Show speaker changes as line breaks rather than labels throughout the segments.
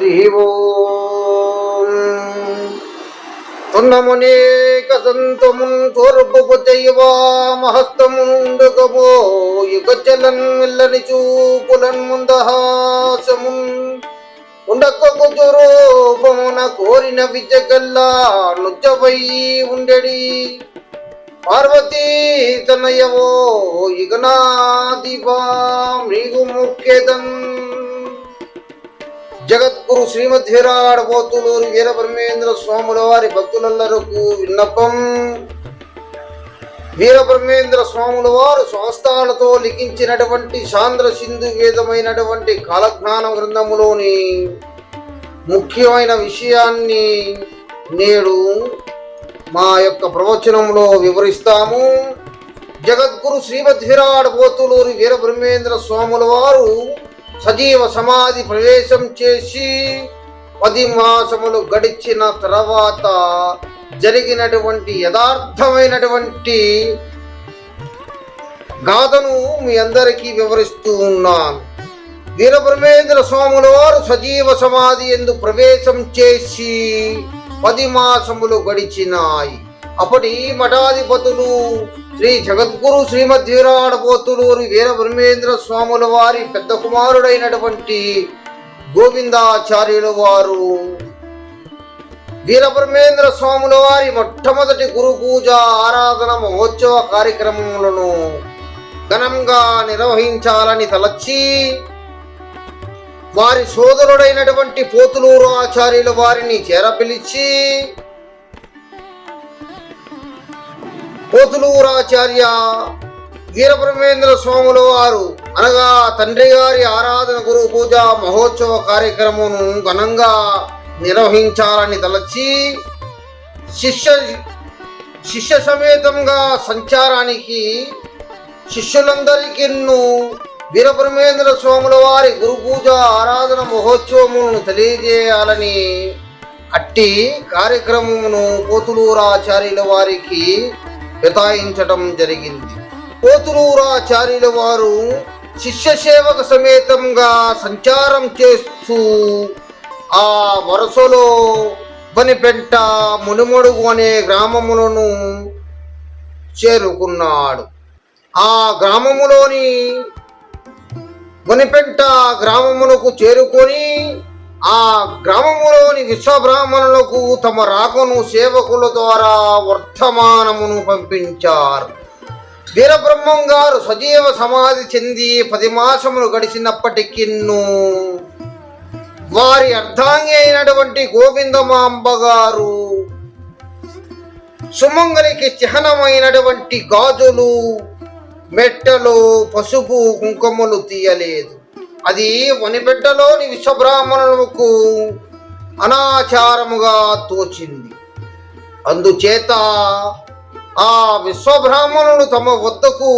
హరి ఓం. తొన్నమునేక దంతమున్ తోర్పు దైవామహస్తముండకమో యుగజలన్ వెళ్ళని చూపులన్ ముందహాసమున్ ఉండకొకు రూపమున కోరిన విద్యగల్లా నుజ్జవై ఉండెడి పార్వతీ తనయవో యుగనాదివా మృగు ముఖ్యదన్. జగద్గురు శ్రీమద్విరాట్ పోతులూరి వీరబ్రహ్మేంద్ర స్వాముల వారి భక్తులందరకు విన్నపం. వీరబ్రహ్మేంద్ర స్వాముల వారు సంస్థలతో లిఖించినటువంటి సాంద్ర సింధు వేదమైనటువంటి కాలజ్ఞాన గ్రంథములోని ముఖ్యమైన విషయాన్ని నేడు మా యొక్క ప్రవచనంలో వివరిస్తాము. జగద్గురు శ్రీమద్విరాట్ పోతులూరి వీరబ్రహ్మేంద్ర స్వాముల వారు సజీవ సమాధి ప్రవేశం చేసి 10 మాసములు గడిచిన తర్వాత జరిగినటువంటి యథార్థమైనటువంటి గాథను మీ అందరికీ వివరిస్తూ ఉన్నాను. వీరబ్రహ్మేంద్ర స్వాముల వారు సజీవ సమాధి యందు ప్రవేశం చేసి 10 మాసములు గడిచినాయి. అప్పటి మఠాధిపతులు శ్రీ జగద్గురు శ్రీమద్విరాట్ పోతులూరి వీరబ్రహ్మేంద్ర స్వాముల వారి పెద్ద కుమారుడైనటువంటి గోవిందాచార్యుల వారు వీరబ్రహ్మేంద్ర స్వాముల వారి మొట్టమొదటి గురు పూజ ఆరాధన మహోత్సవ కార్యక్రమములను ఘనంగా నిర్వహించాలని తలచి వారి సోదరుడైనటువంటి పోతులూరు ఆచార్యుల వారిని చేరపిలిచి పోతులూరాచార్య వీరబ్రహ్మేంద్ర స్వాముల వారు అనగా తండ్రి గారి ఆరాధన గురు పూజ మహోత్సవ కార్యక్రమమును ఘనంగా నిర్వహించాలని తలచి శిష్య సమేతంగా సంచారానికి శిష్యులందరికీ వీరబ్రహ్మేంద్ర స్వాముల వారి గురు పూజ ఆరాధన మహోత్సవమును తెలియజేయాలని అట్టి కార్యక్రమమును పోతులూరాచార్యుల వారికి వితాయించటం జరిగింది. పోతులూరాచార్యుల వారు శిష్య సేవక సమేతంగా సంచారం చేస్తూ ఆ వరుసలో బనిపెంట మునిమడుగు అనే గ్రామములను చేరుకున్నాడు. ఆ గ్రామములోని బనిపెంట గ్రామమునకు చేరుకొని ఆ గ్రామములోని విశ్వబ్రాహ్మణులకు తమ రాకను సేవకుల ద్వారా వర్తమానమును పంపించారు. వీరబ్రహ్మం గారు సజీవ సమాధి చెంది 10 మాసములు గడిచినప్పటికీ వారి అర్ధాంగి అయినటువంటి గోవిందమాంబ గారు సుమంగలికి చిహ్నమైనటువంటి గాజులు, మెట్టలు, పసుపు, కుంకుమలు తీయలేదు. అది వనిబిడ్డలోని విశ్వబ్రాహ్మణులకు అనాచారముగా తోచింది. అందుచేత ఆ విశ్వబ్రాహ్మణులు తమ వద్దకు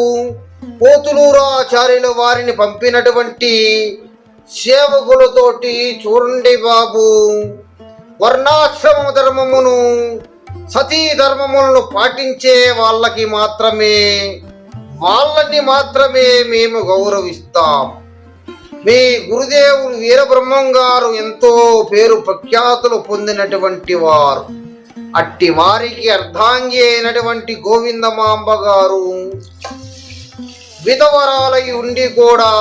పోతులూరాచార్యుల వారిని పంపినటువంటి సేవకులతోటి, చూడండి బాబు, వర్ణాశ్రమ ధర్మమును, సతీ ధర్మములను పాటించే వాళ్ళని మాత్రమే మేము గౌరవిస్తాం. మీ గురుదేవులు వీరబ్రహ్మం గారు ఎంతో పేరు ప్రఖ్యాతులు పొందినటువంటి వారు. అట్టి వారికి అర్ధాంగి అయినటువంటి గోవిందమాంబ గారు విధవరాలై ఉండి కూడా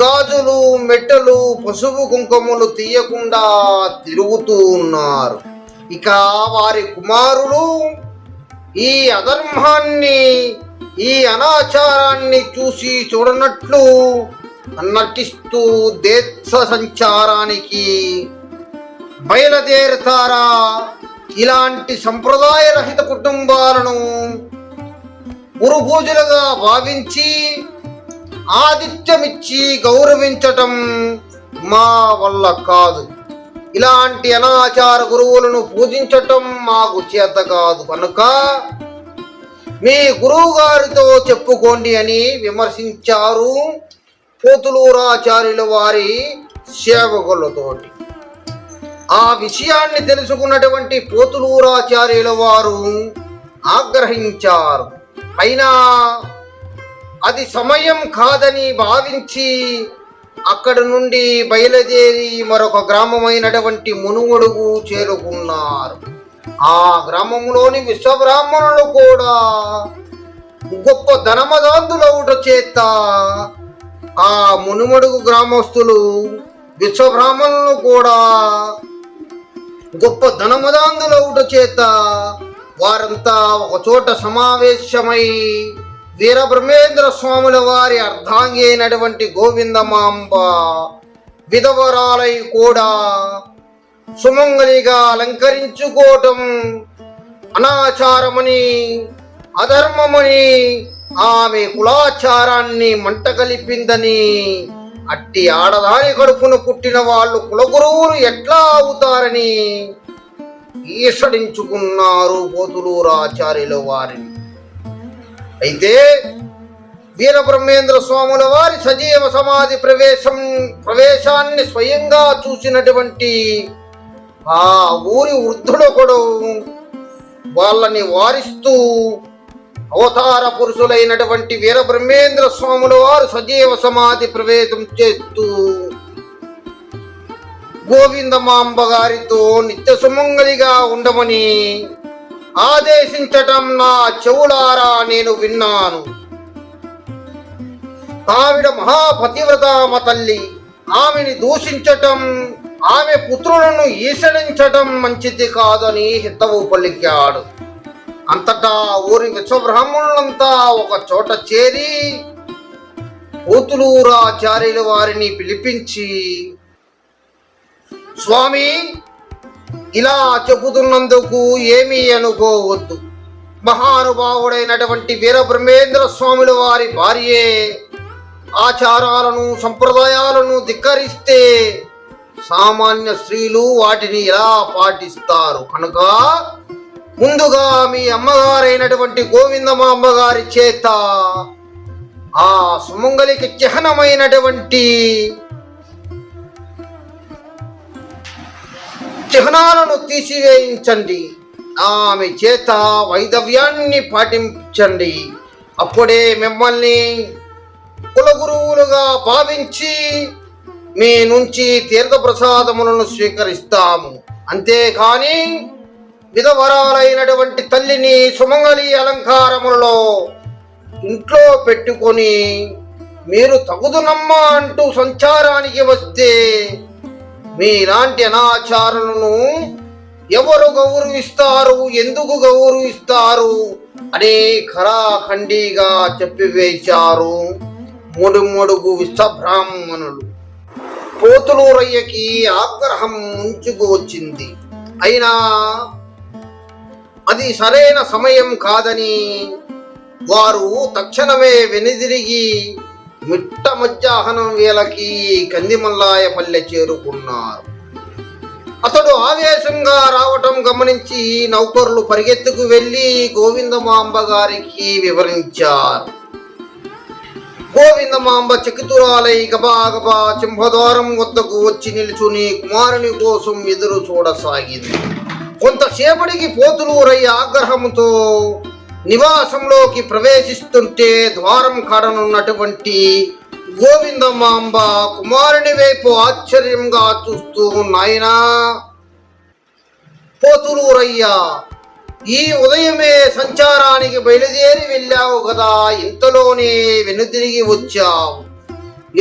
గాజులు, మెట్టలు, పసుపు, కుంకుమలు తీయకుండా తిరుగుతూ ఉన్నారు. ఇక వారి కుమారులు ఈ అధర్మాన్ని, ఈ అనాచారాన్ని చూసి చూడనట్లు నటిస్తూ దేశ సంచారానికి బయలుదేరుతారా? ఇలాంటి సంప్రదాయ రహిత కుటుంబాలను గురు పూజలుగా భావించి ఆతిథ్యమిచ్చి గౌరవించటం మా వల్ల కాదు. ఇలాంటి అనాచార గురువులను పూజించటం మాకు చేత కాదు. కనుక మీ గురువు గారితో చెప్పుకోండి అని విమర్శించారు పోతులూరాచార్యుల వారి సేవకులతోటి. ఆ విషయాన్ని తెలుసుకున్నటువంటి పోతులూరాచార్యుల వారు ఆగ్రహించారు. అయినా అది సమయం కాదని భావించి అక్కడి నుండి బయలుదేరి మరొక గ్రామమైనటువంటి మునుమడుగు చేరుకున్నారు. ఆ గ్రామంలోని విశ్వబ్రాహ్మణులు కూడా గొప్ప ధనమదాంతులవుట చేత ఆ మునుమడుగు గ్రామస్తులు విశ్వబ్రాహ్మణులు కూడా గొప్ప ధనమదాంతులవుట చేత వారంతా ఒక చోట సమావేశమై వీరబ్రహ్మేంద్ర స్వాముల వారి అర్ధాంగి అయినటువంటి గోవిందమాంబ విధవరాలై కూడా సుమంగలిగా అలంకరించుకోవటం అనాచారమని, అధర్మమని, ఆమె కులాచారాన్ని మంట కలిపిందని, అట్టి ఆడదాని కడుపున పుట్టిన వాళ్ళు కులగురువులు ఎట్లా అవుతారని ఈసడించుకున్నారు పోతులూరాచార్యుల వారిని. అయితే వీరబ్రహ్మేంద్ర స్వాముల వారి సజీవ సమాధి ప్రవేశాన్ని స్వయంగా చూసినటువంటి ఆ ఊరి వృద్ధుడొకడు వాళ్ళని వారిస్తూ అవతార పురుషులైనటువంటి వీరబ్రహ్మేంద్ర స్వాముల వారు సజీవ సమాధి ప్రవేశం చేస్తూ గోవిందమాంబ గారితో నిత్య సుమంగలిగా ఉండమని ఆదేశించటం నా చెవులారా నేను విన్నాను. ఆవిడ మహాపతివ్రతామ తల్లి, ఆమెని దూషించటం, ఆమె పుత్రులను ఈసడించటం మంచిది కాదని హితవు పలికాడు. అంతటా ఊరి విశ్వబ్రాహ్మణులంతా ఒక చోట చేరి పోతులూరాచార్యుల వారిని పిలిపించి, స్వామి, ఇలా చెబుతున్నందుకు ఏమీ అనుకోవద్దు. మహానుభావుడైనటువంటి వీరబ్రహ్మేంద్ర స్వాముల వారి భార్యే ఆచారాలను సంప్రదాయాలను ధిక్కరిస్తే సామాన్య స్త్రీలు వాటిని ఎలా పాటిస్తారు? కనుక ముందుగా మీ అమ్మగారైనటువంటి గోవిందమాంబ గారి చేత ఆ సుమంగలికి చిహ్నమైనటువంటి చిహ్నాలను తీసివేయించండి. ఆమె చేత వైదవ్యాన్ని పాటించండి. అప్పుడే మిమ్మల్ని కులగురువులుగా భావించి మీ నుంచి తీర్థప్రసాదములను స్వీకరిస్తాము. అంతేకాని విధవరాలైనటువంటి తల్లిని సుమంగళి అలంకారములలో ఇంట్లో పెట్టుకొని మీరు తగుదునమ్మా అంటూ సంచారానికి వస్తే మీలాంటి అనాచారాలను ఎవరు గౌరవిస్తారు, ఎందుకు గౌరవిస్తారు అని ఖరాఖండిగా చెప్పివేశారు ముడుముడుగు విశ్వబ్రాహ్మణులు. పోతులూరయ్యకి ఆగ్రహం ముంచుకు వచ్చింది. అయినా అది సరైన సమయం కాదని వారు తక్షణమే వెనుదిరిగి మిట్ట మధ్యాహ్నం వేళకి కందిమల్లాయపల్లె చేరుకున్నారు. అతడు ఆవేశంగా రావటం గమనించి నౌకర్లు పరిగెత్తుకు వెళ్లి గోవిందమాంబ గారికి వివరించారు. గోవిందమాంబ చకితురాలై గబాగబా సింహద్వారం వద్దకు వచ్చి నిలుచుని కుమారుని కోసం ఎదురు చూడసాగింది. కొంతసేపటికి పోతులూరయ్య ఆగ్రహంతో నివాసంలోకి ప్రవేశిస్తుంటే ద్వారం కాడనున్నటువంటి గోవిందమాంబ కుమారుని వైపు ఆశ్చర్యంగా చూస్తూ, నాయనా పోతులూరయ్య, ఈ ఉదయమే సంచారానికి బయలుదేరి వెళ్ళావు కదా, ఇంతలోనే వెనుతిరిగి వచ్చావు.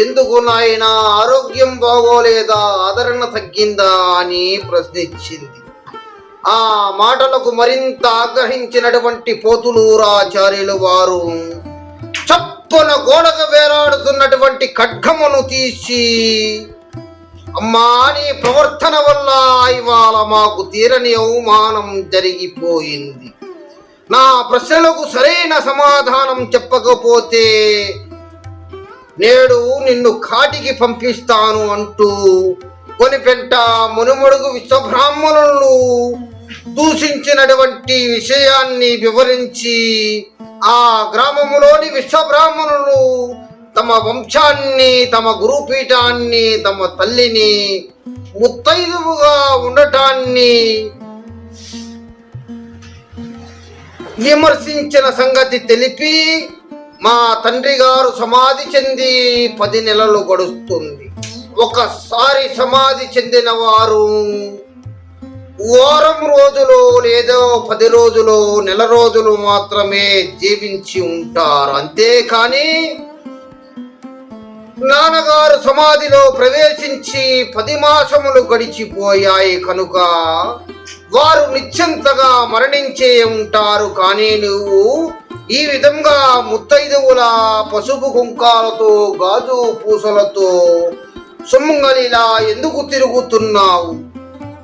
ఎందుకు నాయనా? ఆరోగ్యం బాగోలేదా? ఆదరణ తగ్గిందా అని ప్రశ్నించింది. ఆ మాటలకు మరింత ఆగ్రహించినటువంటి పోతులూరాచార్యులు వారు చప్పున గోడకు వేలాడుతున్నటువంటి ఖడ్గమును తీసి, అమ్మా, నీ ప్రవర్తన వల్ల ఇవాళ మాకు తీరని అవమానం జరిగిపోయింది. నా ప్రశ్నలకు సరైన సమాధానం చెప్పకపోతే నేడు నిన్ను కాటికి పంపిస్తాను అంటూ కొనిపెంట మునుమడుగు విశ్వబ్రాహ్మణులను దూషించినటువంటి విషయాన్ని వివరించి ఆ గ్రామములోని విశ్వబ్రాహ్మణులు తమ వంశాన్ని, తమ గురుపీఠాన్ని, తమ తల్లిని ముత్తైదువుగా ఉండటాన్ని విమర్శించిన సంగతి తెలిపి, మా తండ్రి గారు సమాధి చెంది 10 నెలలు గడుస్తుంది. ఒకసారి సమాధి చెందిన వారు వారం రోజులు లేదో 10 రోజులు నెల రోజులు మాత్రమే జీవించి ఉంటారు. అంతేకాని నాన్నగారు సమాధిలో ప్రవేశించి 10 మాసములు గడిచిపోయాయి కనుక వారు నిశ్చింతగా మరణించే ఉంటారు. కానీ నువ్వు ఈ విధంగా ముత్తైదువుల పసుపు కుంకాలతో గాజు పూసలతో సుమంగలిలా ఎందుకు తిరుగుతున్నావు?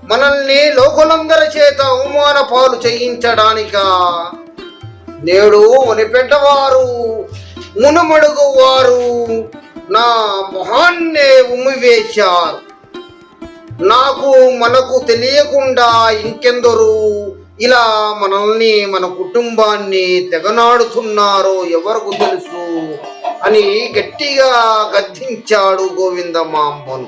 మనల్ని లోకులందరి చేత అవమాన పాలు చేయించడానిక? నేడు వనిపెట్టవారు మునుమడుగు వారు నా మొహాన్నే ఉమ్మివేశారు. మనకు తెలియకుండా ఇంకెందరూ ఇలా మనల్ని మన కుటుంబాన్ని తెగనాడుతున్నారో ఎవరికి తెలుసు అని గట్టిగా గద్దించాడు గోవిందమాంబను.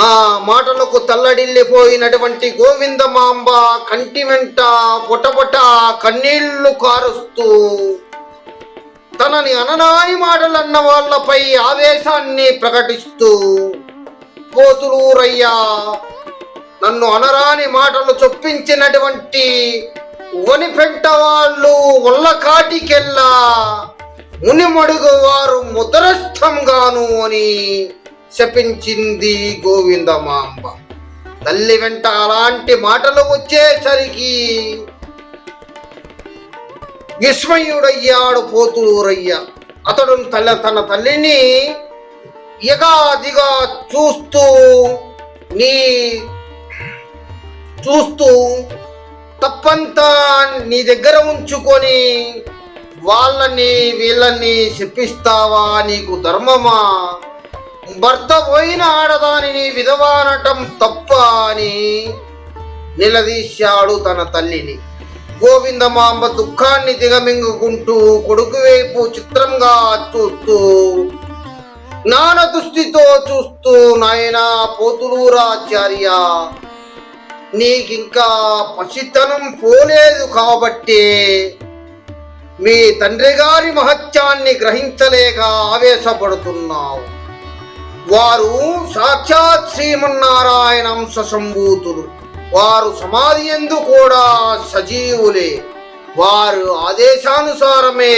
ఆ మాటలకు తల్లడిల్లిపోయినటువంటి గోవిందమాంబ కంటి వెంట పొటపొట కన్నీళ్లు కారుస్తూ తనని అననాని మాటలన్న వాళ్లపై ఆవేశాన్ని ప్రకటిస్తూ, పోతులూరయ్యా, నన్ను అనరాని మాటలు చొప్పించినటువంటి వనిపెంట వాళ్ళు ఒళ్ళకాటికెల్లా మునిమడుగు వారు ముదరస్థంగాను అని శపించింది గోవిందమాంబ. తల్లి వెంట అలాంటి మాటలు వచ్చేసరికి విస్మయుడయ్యాడు పోతులూరయ్య. అతడు తన తల్లిని ఎగాదిగా చూస్తూ తప్పంతా నీ దగ్గర ఉంచుకొని వాళ్ళని వీళ్ళని శపిస్తావా? నీకు ధర్మమా? భర్త పోయిన ఆడదానిని విధవానటం తప్ప అని నిలదీశాడు తన తల్లిని. గోవిందమాంబ దుఃఖాన్ని దిగమింగుకుంటూ కొడుకు వైపు చిత్రంగా చూస్తూ జ్ఞాన దృష్టితో చూస్తూ, నాయనా పోతులూరాచార్య, నీకింకా పసితనం పోలేదు కాబట్టే మీ తండ్రి గారి మహత్యాన్ని గ్రహించలేక ఆవేశపడుతున్నావు. వారు సాక్షాత్ శ్రీమన్నారాయణ అంశ సంభూతులు. వారు సమాధి యందు కూడా సజీవులే. వారు ఆదేశానుసారమే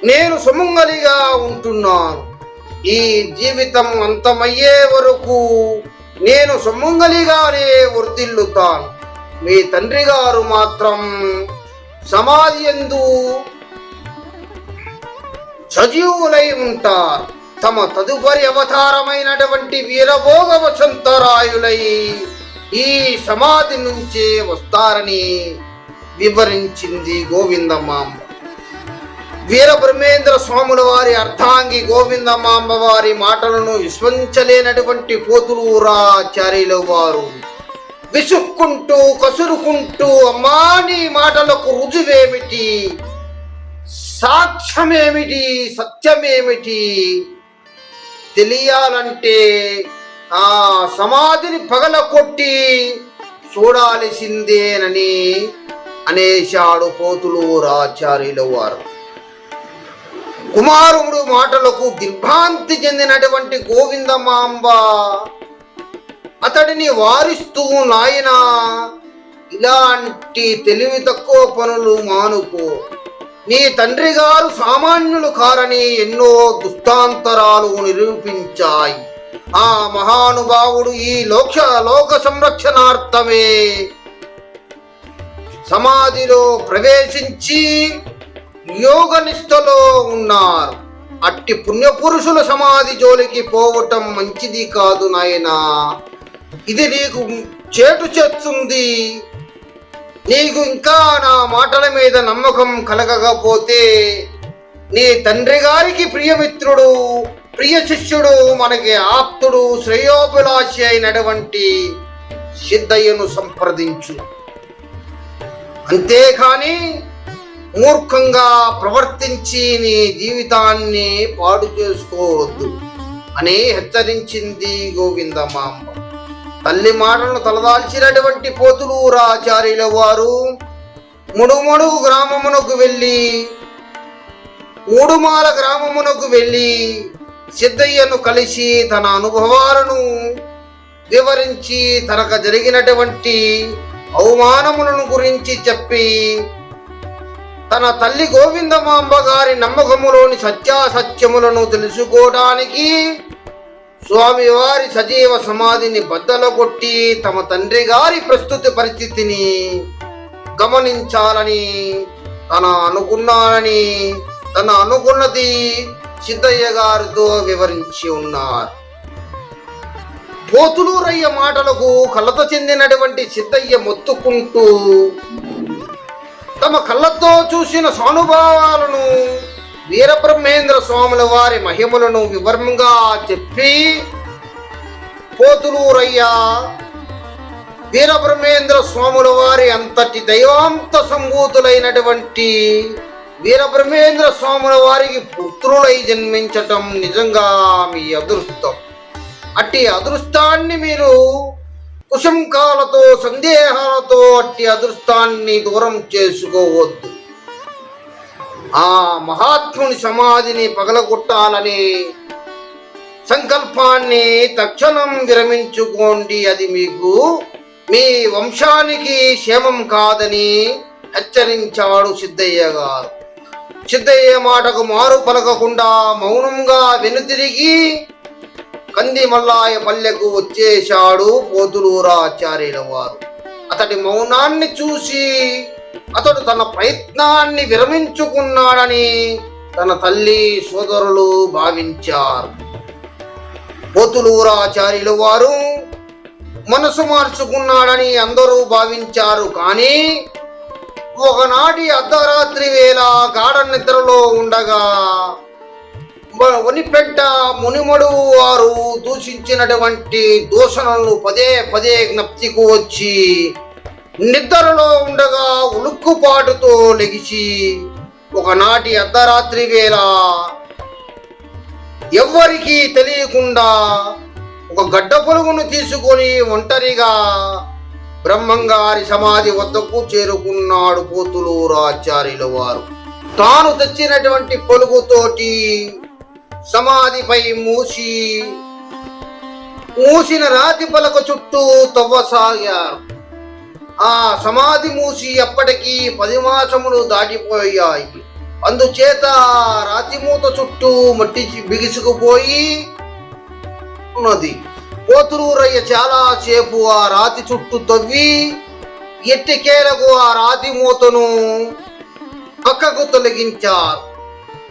నేను సుమంగలిగా ఉంటున్నాను. ఈ జీవితం అంతమయ్యే వరకు నేను సుమంగలిగానే వర్ధిల్లుతాను. మీ తండ్రి గారు మాత్రం సమాధి యందు సజీవులై ఉంటారు. తమ తదుపరి అవతారమైనటువంటి వీరభోగ వసంతరాయులై ఈ సమాధి నుంచే వస్తారని వివరించింది గోవిందమాంబ. వీరబ్రహ్మేంద్ర స్వాముల వారి అర్ధాంగి గోవిందమాంబ వారి మాటలను విశ్వసించలేనటువంటి పోతులూరాచార్యుల వారు విసుక్కుంటూ కసురుకుంటూ, అమ్మా, నీ మాటలకు రుజువేమిటి? సాక్ష్యమేమిటి? సత్యమేమిటి? తెలియాలంటే ఆ సమాధిని పగలకొట్టి చూడాల్సిందేనని అనేశాడు పోతులూరాచార్యుల వారు. కుమారుడు మాటలకు దిగ్భ్రాంతి చెందినటువంటి గోవిందమాంబ అతడిని వారిస్తూ, నాయనా, ఇలాంటి తెలివి తక్కువ పనులు మానుకో. నీ తండ్రి గారు సామాన్యులు కారని ఎన్నో దుస్తాంతరాలు నిరూపించాయి. ఆ మహానుభావుడు ఈ లోక సంరక్షణార్థమే సమాధిలో ప్రవేశించి యోగనిష్టలో ఉన్నారు. అట్టి పుణ్యపురుషుల సమాధి జోలికి పోవటం మంచిది కాదు నాయనా. ఇది నీకు చేటు చేస్తుంది. నీకు ఇంకా నా మాటల మీద నమ్మకం కలగకపోతే నీ తండ్రి గారికి ప్రియమిత్రుడు, ప్రియ శిష్యుడు, మనకి ఆప్తుడు, శ్రేయోభిలాషి అయినటువంటి సిద్ధయ్యను సంప్రదించు. అంతేకాని మూర్ఖంగా ప్రవర్తించి నీ జీవితాన్ని పాడు చేసుకోవద్దు అని హెచ్చరించింది గోవిందమాంబ. తల్లి మాటలను తలదాల్చినటువంటి పోతులూరాచార్యుల వారు మూడుమాల గ్రామమునకు వెళ్ళి సిద్ధయ్యను కలిసి తన అనుభవాలను వివరించి తనకు జరిగినటువంటి అవమానములను గురించి చెప్పి తన తల్లి గోవిందమాంబ గారి నమ్మకములోని సత్యాసత్యములను తెలుసుకోవడానికి స్వామివారి సజీవ సమాధిని బద్దలగొట్టి తమ తండ్రి గారి ప్రస్తుత పరిస్థితిని గమనించాలని తన అనుకున్నది సిద్ధయ్య గారితో వివరించి ఉన్నారు. పోతులూరయ్య మాటలకు కలత చెందినటువంటి సిద్ధయ్య మొత్తుకుంటూ తమ కళ్ళతో చూసిన సానుభావాలను వీరబ్రహ్మేంద్ర స్వాముల వారి మహిమలను వివరంగా చెప్పి, పోతులూరయ్య వీరబ్రహ్మేంద్ర స్వాముల వారి అంతటి దైవాంత సంభూతులైనటువంటి వీరబ్రహ్మేంద్ర స్వాముల వారికి పుత్రులై జన్మించటం నిజంగా మీ అదృష్టం. అట్టి అదృష్టాన్ని మీరు కుశంకాలతో సందేహాలతో అట్టి అదృష్టాన్ని దూరం చేసుకోవద్దు. ఆ మహాత్ముని సమాధిని పగలగొట్టాలనే సంకల్పాన్ని తక్షణం విరమించుకోండి. అది మీకు మీ వంశానికి క్షేమం కాదని హెచ్చరించాడు సిద్ధయ్య గారు. సిద్ధయ్య మాటకు మారు పలకకుండా మౌనంగా వెనుతిరిగి కంది మల్లాయ పల్లెకు వచ్చేశాడు పోతులూరాచార్యుల వారు. అతడి మౌనాన్ని చూసి అతడు తన ప్రయత్నాన్ని విరమించుకున్నాడని తన తల్లి సోదరులు భావించారు. పోతులూరాచార్యుల వారు మనసు మార్చుకున్నాడని అందరూ భావించారు. కానీ ఒకనాటి అర్ధరాత్రి వేళ గాఢ నిద్రలో ఉండగా వనిపెంట మునిమడు వారు దూషించినటువంటి దూషణలు పదే పదే జ్ఞప్తికి వచ్చి నిద్రలో ఉండగా ఉలుక్కుపాటుతో లెగిసి ఒకనాటి అర్ధరాత్రి వేళ ఎవ్వరికీ తెలియకుండా ఒక గడ్డ పొలుగును తీసుకొని ఒంటరిగా బ్రహ్మంగారి సమాధి వద్దకు చేరుకున్నాడు పోతులూరాచార్యుల వారు. తాను తెచ్చినటువంటి పొలుగుతోటి సమాధిపై మూసిన రాతి పలక చుట్టూ తవ్వసాగారు. ఆ సమాధి మూసి అప్పటికి 10 మాసములు దాటిపోయాయి. అందుచేత రాతి మూత చుట్టూ మట్టి బిగుసుకుపోయి ఉన్నది. పోతులూరయ్య చాలా సేపు ఆ రాతి చుట్టూ తవ్వి ఎట్టికేలకు ఆ రాతి మూతను పక్కకు తొలగించారు.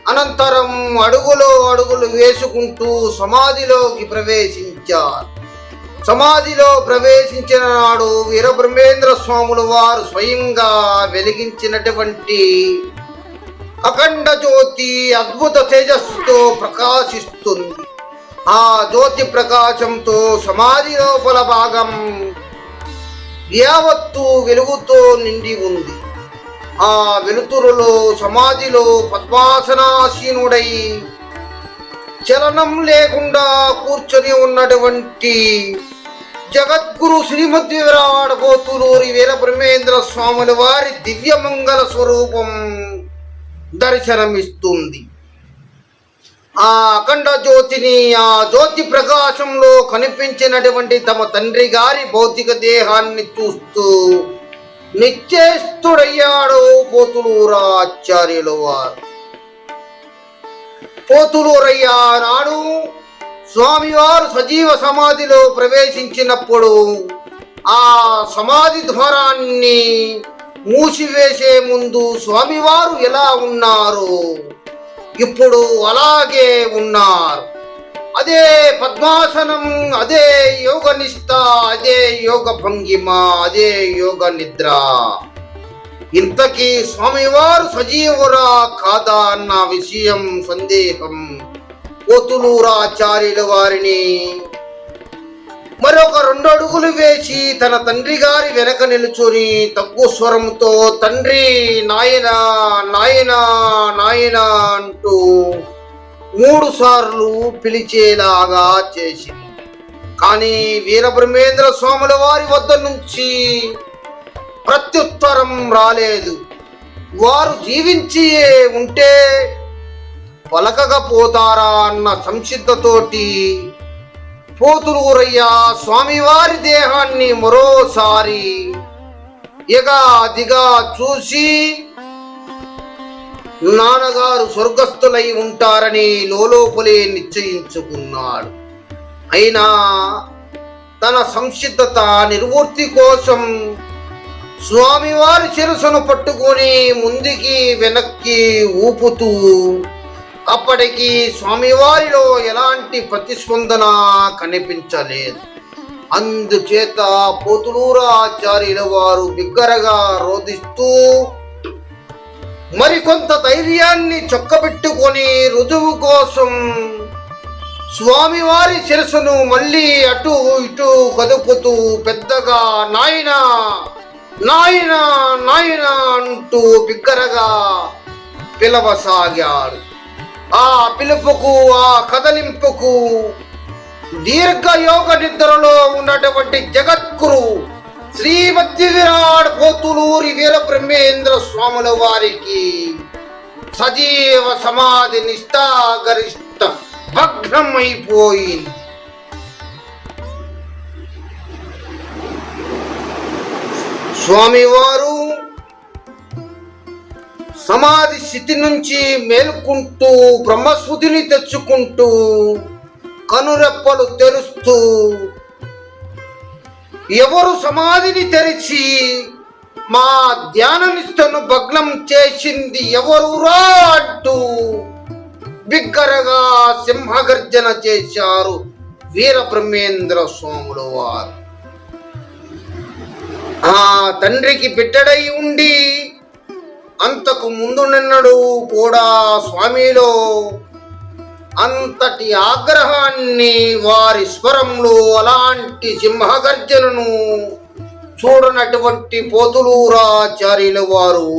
అనంతరం అడుగులు వేసుకుంటూ సమాధిలోకి ప్రవేశించారు. సమాధిలో ప్రవేశించిన నాడు వీరబ్రహ్మేంద్ర స్వాముల వారు స్వయంగా వెలిగించినటువంటి అఖండ జ్యోతి అద్భుత తేజస్సుతో ప్రకాశిస్తుంది. ఆ జ్యోతి ప్రకాశంతో సమాధి లోపల భాగం యావత్తు వెలుగుతో నిండి ఉంది. ఆ వెలుతురులో సమాధిలో పద్మాసనాసీనుడై చలనం లేకుండా కూర్చొని ఉన్నటువంటి జగద్గురు శ్రీమతి విరాడ పోతులూరి వీరబ్రహ్మేంద్ర స్వాముల వారి దివ్యమంగళ స్వరూపం దర్శనమిస్తుంది. ఆ అఖండ జ్యోతిని, ఆ జ్యోతి ప్రకాశంలో కనిపించినటువంటి తమ తండ్రి గారి భౌతిక దేహాన్ని చూస్తూ నిశ్చేష్టుడయ్యాడు పోతులూరాచార్యుల వారు. పోతులూరయ్య నాడు స్వామివారు సజీవ సమాధిలో ప్రవేశించినప్పుడు ఆ సమాధి ద్వారాన్ని మూసివేసే ముందు స్వామివారు ఎలా ఉన్నారు, ఇప్పుడు అలాగే ఉన్నారు. అదే పద్మాసనం, అదే యోగ నిష్ఠ, అదే యోగ భంగిమ, అదే యోగ నిద్ర. ఇంతకీ స్వామివారు సజీవురా కాదా అన్న విషయం సందేహం పోతులూరాచార్యుల వారిని మరొక 2 అడుగులు వేసి తన తండ్రి గారి వెనక నిలుచొని తగ్గు స్వరంతో తండ్రి నాయనా నాయనా నాయనా అంటూ 3 సార్లు పిలిచేలాగా చేసింది. కానీ వీరబ్రహ్మేంద్ర స్వాముల వారి వద్ద నుంచి ప్రత్యుత్తరం రాలేదు. వారు జీవించి ఉంటే పలకకపోతారా అన్న సంసిద్ధతోటి పోతులూరయ్య స్వామివారి దేహాన్ని మరోసారి ఎగాదిగా చూసి నాన్నగారు స్వర్గస్థులై ఉంటారని లోపలే నిశ్చయించుకున్నాడు. అయినా తన సంసిద్ధత నిర్వృత్తి కోసం స్వామివారి శిరస్సును పట్టుకొని ముందుకి వెనక్కి ఊపుతూ అప్పటికి స్వామివారిలో ఎలాంటి ప్రతిస్పందన కనిపించలేదు. అందుచేత పోతులూరాచార్యుల వారు బిగ్గరగా రోధిస్తూ మరికొంత ధైర్యాన్ని చొక్కబెట్టుకొని రుజువు కోసం స్వామివారి శిరస్సును మళ్ళీ అటు ఇటు కదుపుతూ పెద్దగా నాయనా నాయనా నాయనా అంటూ బిగ్గరగా పిలవసాగాడు. ఆ పిలుపుకు, ఆ కదలింపుకు దీర్ఘయోగ నిద్రలో ఉన్నటువంటి జగద్గురు శ్రీమతి విరాట్ పోతులూరి వీరబ్రహ్మేంద్ర స్వాముల వారికి సజీవ సమాధి నిష్ఠాగరిష్ట భగ్నం అయిపోయింది. స్వామివారు సమాధి స్థితి నుంచి మేల్కుంటూ బ్రహ్మస్మృతిని తెచ్చుకుంటూ కనురెప్పలు తెరుస్తూ ఎవరు సమాధిని తెరిచి మా ధ్యాన నిష్టను భగ్నం చేసింది ఎవరురా అంటూ బిగ్గరగా సింహగర్జన చేశారు వీరబ్రహ్మేంద్ర స్వాముల వారు. ఆ తండ్రికి బిడ్డడై ఉండి అంతకు ముందు నిన్నడు కూడా స్వామిలో అంతటి ఆగ్రహాన్ని, వారి స్వరంలో అలాంటి సింహగర్జనను చూడనటువంటి పోతులూరాచార్యుల వారు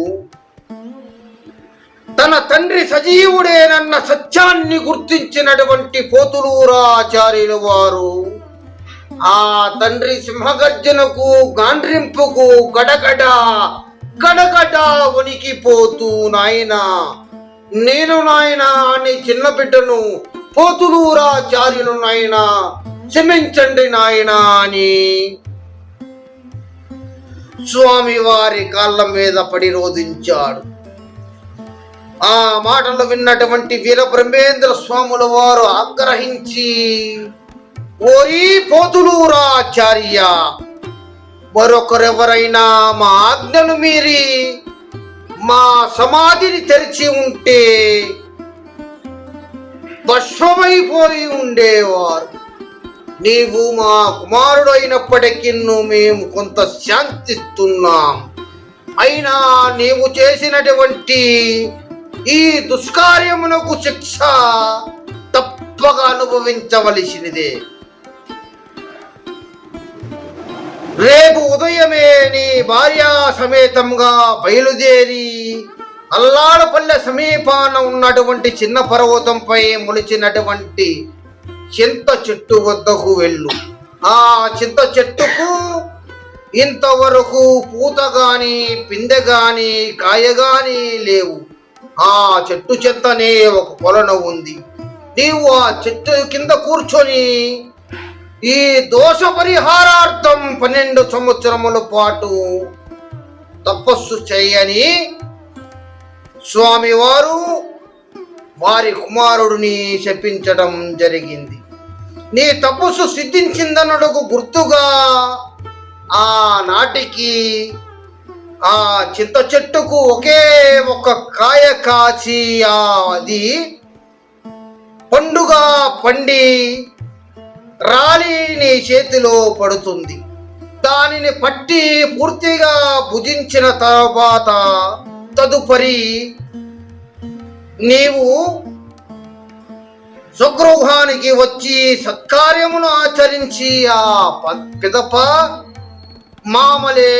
తన తండ్రి సజీవుడేనన్న సత్యాన్ని గుర్తించినటువంటి పోతులూరాచార్యుల వారు ఆ తండ్రి సింహగర్జనకు, గాండ్రింపుకు గడగడ గడగడ వణికిపోతూ నాయనా నేను నాయనా అని చిన్న బిడ్డను పోతులూరాచార్యులు నాయనా క్షమించండి నాయనా అని స్వామివారి కాళ్ళ మీద పడి రోధించాడు. ఆ మాటలు విన్నటువంటి వీరబ్రహ్మేంద్ర స్వాముల వారు ఆగ్రహించి, ఓరి పోతులూరాచార్య, మరొకరెవరైనా మా ఆజ్ఞను మీరి మా సమాధిని తెరిచి ఉంటే భస్మమైపోయి ఉండేవారు. నీవు మా కుమారుడు అయినప్పటికీ మేము కొంత శాంతిస్తున్నాం. అయినా నీవు చేసినటువంటి ఈ దుష్కార్యమునకు శిక్ష తప్పగా అనుభవించవలసినదే. రేపు ఉదయమే నీ భార్యా సమేతంగా బయలుదేరి అల్లాడపల్లె సమీపాన ఉన్నటువంటి చిన్న పర్వతంపై మొలిచినటువంటి చింత చెట్టు వద్దకు వెళ్ళు. ఆ చింత చెట్టుకు ఇంతవరకు పూత గాని, పిందె గాని, కాయ గాని లేవు. ఆ చెట్టు చెత్తనే ఒక కొలను ఉంది. నీవు ఆ చెట్టు కింద కూర్చొని ఈ దోష పరిహారార్థం 12 సంవత్సరముల పాటు తపస్సు చేయని స్వామివారు వారి కుమారుడిని శపించడం జరిగింది. నీ తపస్సు సిద్ధించిందన్నడుకు గుర్తుగా ఆ నాటికి ఆ చింత చెట్టుకు ఒకే ఒక కాయ కాచి అది పండుగ పండి రాలి నీ చేతిలో పడుతుంది. దానిని పట్టి పూర్తిగా భుజించిన తర్వాత తదుపరి నీవు స్వగృహానికి వచ్చి సత్కార్యమును ఆచరించి ఆ పిదప మామలే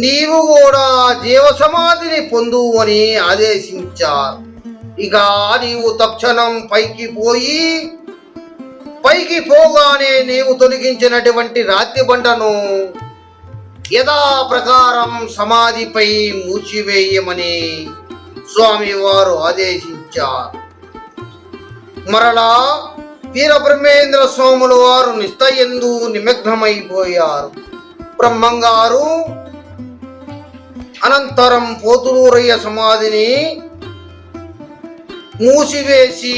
నీవు కూడా జీవ సమాధిని పొందు అని ఆదేశించారు. ఇక నీవు తక్షణం పైకి పోగానే నీవు తొలగించినటువంటి రాతి బండను యథా ప్రకారం సమాధిపై మూసివేయమని స్వామివారు ఆదేశించారు. మరలా వీరబ్రహ్మేంద్ర స్వాముల వారు నిస్తయందు నిమగ్నమైపోయారు. బ్రహ్మంగారు అనంతరం పోతులూరయ్య సమాధిని మూసివేసి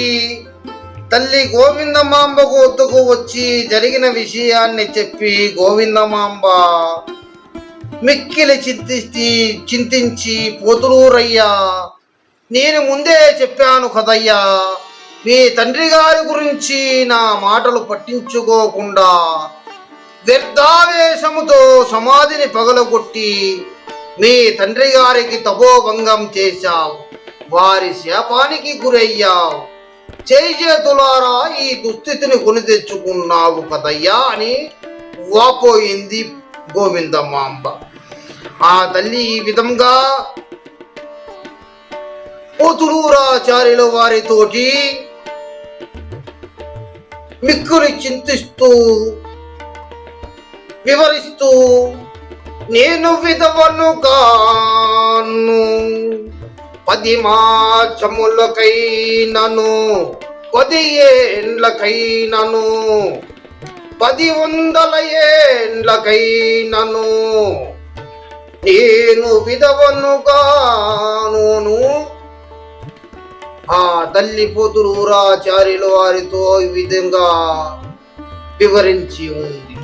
తల్లి గోవిందమాంబ వద్దకు వచ్చి జరిగిన విషయాన్ని చెప్పి, గోవిందమాంబ మిక్కిలి చింతించి, పోతులూరయ్యా, నేను ముందే చెప్పాను కదయ్యా, మీ తండ్రి గారి గురించి నా మాటలు పట్టించుకోకుండా వ్యర్థావేశముతో సమాధిని పగలగొట్టి మీ తండ్రి గారికి తపోభంగం చేశావు, వారి శాపానికి గురయ్యావు, చేయి చేతులారా ఈ దుస్థితిని కొని తెచ్చుకున్నావు కదయ్యా అని వాపోయింది గోవిందమాంబ. ఆ తల్లి ఈ విధంగా పోతులూరాచార్యుల వారితోటి మిక్కులు చింతిస్తూ వివరిస్తూ, నేను విధవను కాను, 10 మాచములకైనను 10 ఏండ్లకైనను 10,000 ఏండ్లకైనను నేను విధవను కాను. ఆ తల్లి పోతులూరాచార్యుల వారితో ఈ విధంగా వివరించి ఉంది.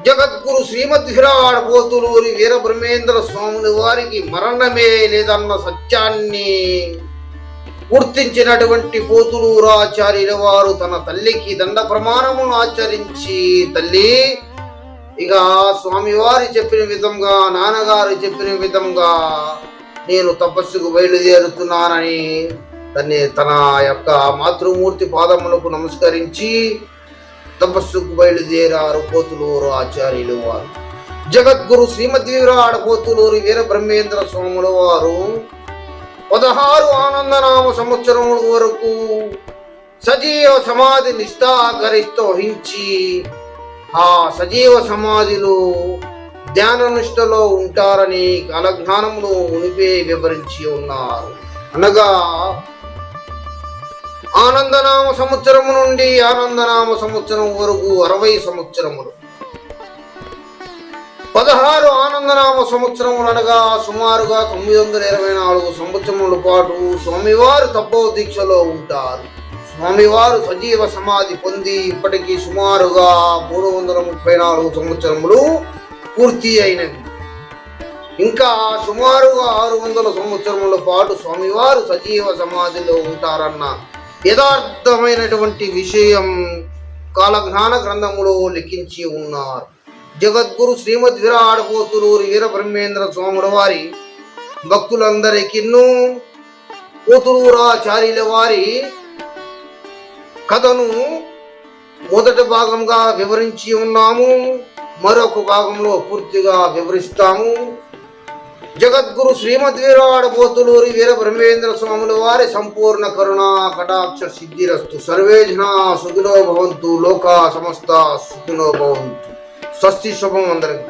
జగద్గురు శ్రీమద్ విరాట్ పోతులూరి వీరబ్రహ్మేంద్ర స్వాముల వారికి మరణమే లేదన్న సత్యాన్ని గుర్తించినటువంటి పోతులూరాచార్యుల వారు తన తల్లికి దండ ప్రమాణమును ఆచరించి, తల్లి, ఇక స్వామివారి చెప్పిన విధంగా, నాన్నగారు చెప్పిన విధంగా నేను తపస్సుకు బయలుదేరుతున్నానని తన యొక్క మాతృమూర్తి పాదములకు నమస్కరించి తపస్సుకు బయలుదేరారు పోతులూరు ఆచార్యులు వారు. జగద్గురు శ్రీమద్ విరాట్ పోతులూరి వీరబ్రహ్మేంద్ర స్వాముల వారు 16 ఆనందనామ సంవత్సరముల వరకు సజీవ సమాధి నిష్ఠాగరిష్ట వహించి ఆ సజీవ సమాధిలో ధ్యాన నిష్టలో ఉంటారని కాలజ్ఞానమును మునిపే వివరించి ఉన్నారు. అనగా ఆనందనామ సంవత్సరము నుండి ఆనందనామ సంవత్సరం వరకు 60 సంవత్సరములు, 16 ఆనందనామ సంవత్సరములు అనగా సుమారుగా 924 సంవత్సరముల పాటు స్వామివారు తపోదీక్షలో ఉంటారు. స్వామివారు సజీవ సమాధి పొంది ఇప్పటికీ సుమారుగా 334 సంవత్సరములు పూర్తి అయినవి. ఇంకా సుమారుగా 600 సంవత్సరముల పాటు స్వామివారు సజీవ సమాధిలో ఉంటారన్న యథార్థమైనటువంటి విషయం కాలజ్ఞాన గ్రంథములో లిఖించి ఉన్నారు. జగద్గురు శ్రీమద్ విరాట్ పోతులూరి వీరబ్రహ్మేంద్ర స్వాముల వారి భక్తులందరికిన్నూ పోతులూరాచార్యుల వారి కథను మొదటి భాగంగా వివరించి ఉన్నాము. మరొక భాగంలో పూర్తిగా వివరిస్తాము. జగద్గురు శ్రీమద్ విరాట్ పోతులూరి వీరబ్రహ్మేంద్ర స్వాముల వారి సంపూర్ణ కరుణా కటాక్ష సిద్ధిరస్తు. సర్వే జనా సుఖినో భవంతు, లోకా సమస్త సుఖినో భవంతు. స్వస్తి శుభం అందరికి.